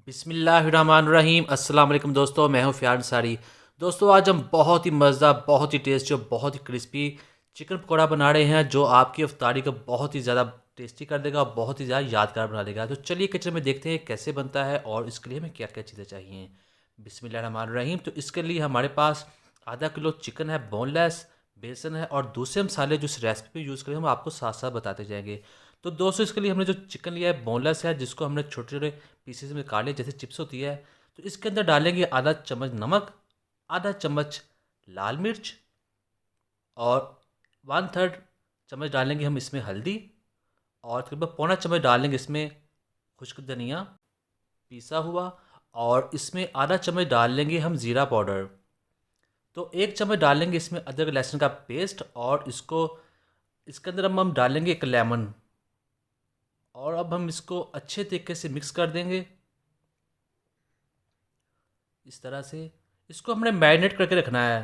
बिस्मिल्लाहिर्रहमानिर्रहीम। अस्सलाम वालेकुम दोस्तों, मैं हूं फ़ियान अंसारी। दोस्तों आज हम बहुत ही मज़ेदार, बहुत ही टेस्टी और बहुत ही क्रिस्पी चिकन पकौड़ा बना रहे हैं जो आपकी इफ्तारी को बहुत ही ज़्यादा टेस्टी कर देगा और बहुत ही ज़्यादा यादगार बना देगा। तो चलिए किचन में देखते हैं कैसे बनता है और इसके लिए हमें क्या क्या चीज़ें चाहिए। बिस्मिल्लाहिर्रहमानिर्रहीम। तो इसके लिए हमारे पास आधा किलो चिकन है बोनलेस, बेसन है और दूसरे मसाले जो इस रेसिपी पे यूज़ करें हम आपको साथ साथ बताते जाएंगे। तो दोस्तों इसके लिए हमने जो चिकन लिया है बोनलेस है, जिसको हमने छोटे छोटे पीसेस में काट लिया जैसे चिप्स होती है। तो इसके अंदर डालेंगे आधा चम्मच नमक, आधा चम्मच लाल मिर्च और 1/3 चम्मच डालेंगे हम इसमें हल्दी और तकरीबन पौना चम्मच डालेंगे इसमें खुश्क धनिया पीसा हुआ और इसमें आधा चम्मच डाल लेंगे हम ज़ीरा पाउडर। तो 1 चम्मच डालेंगे इसमें अदरक लहसुन का पेस्ट और इसको इसके अंदर हम डालेंगे एक लेमन और अब हम इसको अच्छे तरीके से मिक्स कर देंगे। इस तरह से इसको हमने मैरिनेट करके रखना है।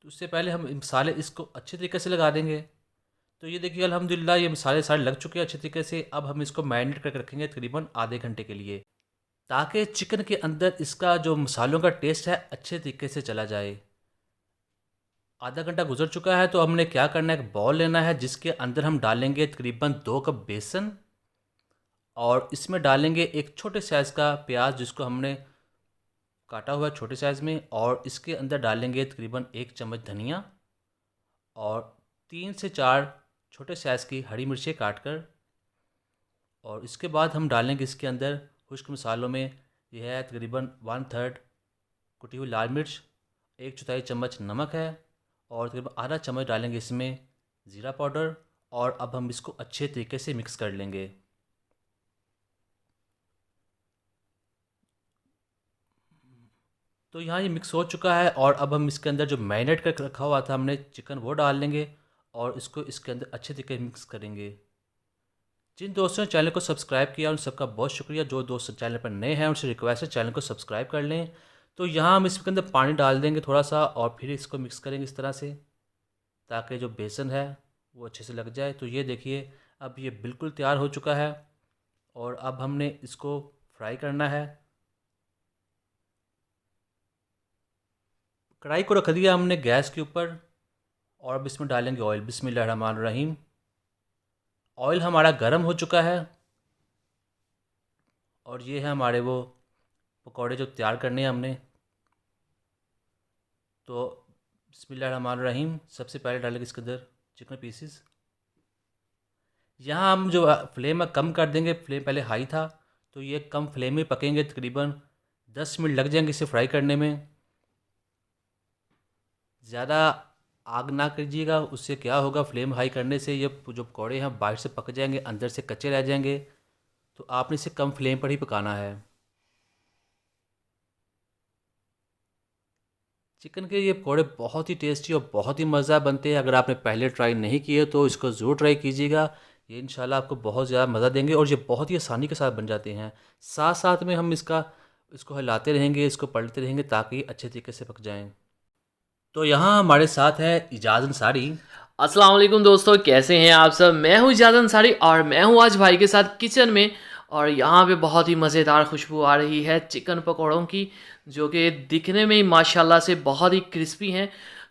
तो उससे पहले हम मसाले इसको अच्छे तरीके से लगा देंगे। तो ये देखिए अल्हम्दुलिल्लाह ये मसाले सारे लग चुके हैं अच्छे तरीके से। अब हम इसको मैरिनेट करके रखेंगे तकरीबन आधे घंटे के लिए, ताकि चिकन के अंदर इसका जो मसालों का टेस्ट है अच्छे तरीके से चला जाए। आधा घंटा गुजर चुका है तो हमने क्या करना है, एक बॉल लेना है जिसके अंदर हम डालेंगे तकरीबन 2 कप बेसन और इसमें डालेंगे एक छोटे साइज़ का प्याज जिसको हमने काटा हुआ है छोटे साइज़ में और इसके अंदर डालेंगे तकरीबन 1 चम्मच धनिया और 3 से 4 छोटे साइज़ की हरी मिर्चें काट कर। और इसके बाद हम डालेंगे इसके अंदर खुश्क मसालों में यह है तकरीबन 1/3 कुटी हुई लाल मिर्च, 1/4 चम्मच नमक है और तकरीबन आधा चम्मच डालेंगे इसमें ज़ीरा पाउडर। और अब हम इसको अच्छे तरीके से मिक्स कर लेंगे। तो यहाँ ये मिक्स हो चुका है और अब हम इसके अंदर जो मैरिनेट कर रखा हुआ था हमने चिकन वो डाल लेंगे और इसको इसके अंदर अच्छे तरीके से मिक्स करेंगे। जिन दोस्तों ने चैनल को सब्सक्राइब किया उन सबका बहुत शुक्रिया। जो दोस्त चैनल पर नए हैं उनसे रिक्वेस्ट है चैनल को सब्सक्राइब कर लें। तो यहाँ हम इसके अंदर पानी डाल देंगे थोड़ा सा और फिर इसको मिक्स करेंगे इस तरह से, ताकि जो बेसन है वो अच्छे से लग जाए। तो ये देखिए अब ये बिल्कुल तैयार हो चुका है और अब हमने इसको फ्राई करना है। कढ़ाई को रख दिया हमने गैस के ऊपर और अब इसमें डालेंगे ऑयल। बिस्मिल्लाहिर्रहमानिर्रहीम। ऑयल हमारा गर्म हो चुका है और ये है हमारे वो पकौड़े जो तैयार करने हैं हमने। तो बिस्मिल्लाहिर्रहमानिर्रहीम सबसे पहले डालेंगे इसके अंदर चिकन पीसीस। यहाँ हम जो फ्लेम कम कर देंगे, फ्लेम पहले हाई था तो ये कम फ्लेम में पकेंगे, तकरीबन 10 मिनट लग जाएंगे इसे फ्राई करने में। ज़्यादा आग ना कीजिएगा, उससे क्या होगा फ्लेम हाई करने से ये जो पकौड़े हैं बाहर से पक जाएंगे, अंदर से कच्चे रह जाएंगे। तो आपने इसे कम फ्लेम पर ही पकाना है। चिकन के ये पकौड़े बहुत ही टेस्टी और बहुत ही मज़ा बनते हैं। अगर आपने पहले ट्राई नहीं किए तो इसको ज़रूर ट्राई कीजिएगा। ये इंशाल्लाह आपको बहुत ज़्यादा मज़ा देंगे और ये बहुत ही आसानी के साथ बन जाते हैं। साथ साथ में हम इसको हिलाते रहेंगे, इसको पलटते रहेंगे ताकि अच्छे तरीके से पक जाएँ। तो यहाँ हमारे साथ है इजाज़ अंसारी। अस्सलाम वालेकुम दोस्तों, कैसे हैं आप सब। मैं हूँ इजाज़ अंसारी और मैं हूँ आज भाई के साथ किचन में। और यहाँ पे बहुत ही मज़ेदार खुशबू आ रही है चिकन पकौड़ों की, जो कि दिखने में ही माशाल्लाह से बहुत ही क्रिस्पी हैं।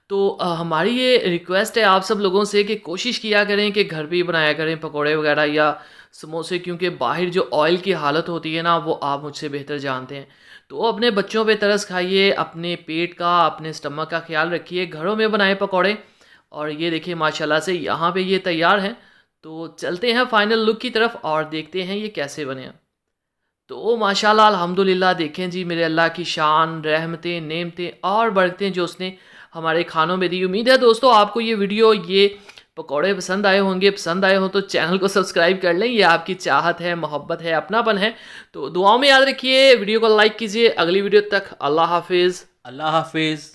तो हमारी ये रिक्वेस्ट है आप सब लोगों से कि कोशिश किया करें कि घर पे ही बनाया करें पकौड़े वगैरह या समोसे, क्योंकि बाहर जो ऑयल की हालत होती है ना, वो आप मुझसे बेहतर जानते हैं। तो अपने बच्चों पे तरस खाइए, अपने पेट का, अपने स्टमक का ख्याल रखिए, घरों में बनाए पकौड़े। और ये देखिए माशाल्लाह से यहाँ पे ये तैयार हैं। तो चलते हैं फाइनल लुक की तरफ और देखते हैं ये कैसे बने हैं। तो माशाल्लाह अल्हम्दुलिल्लाह, देखें जी मेरे अल्लाह की शान, रहमतें, नेमतें और बरकतें जो उसने हमारे खानों में दी। उम्मीद है दोस्तों आपको ये वीडियो, ये पकौड़े पसंद आए होंगे। पसंद आए हो तो चैनल को सब्सक्राइब कर लें, ये आपकी चाहत है, मोहब्बत है, अपनापन है। तो दुआओं में याद रखिए, वीडियो को लाइक कीजिए। अगली वीडियो तक अल्लाह हाफिज़। अल्लाह हाफिज़।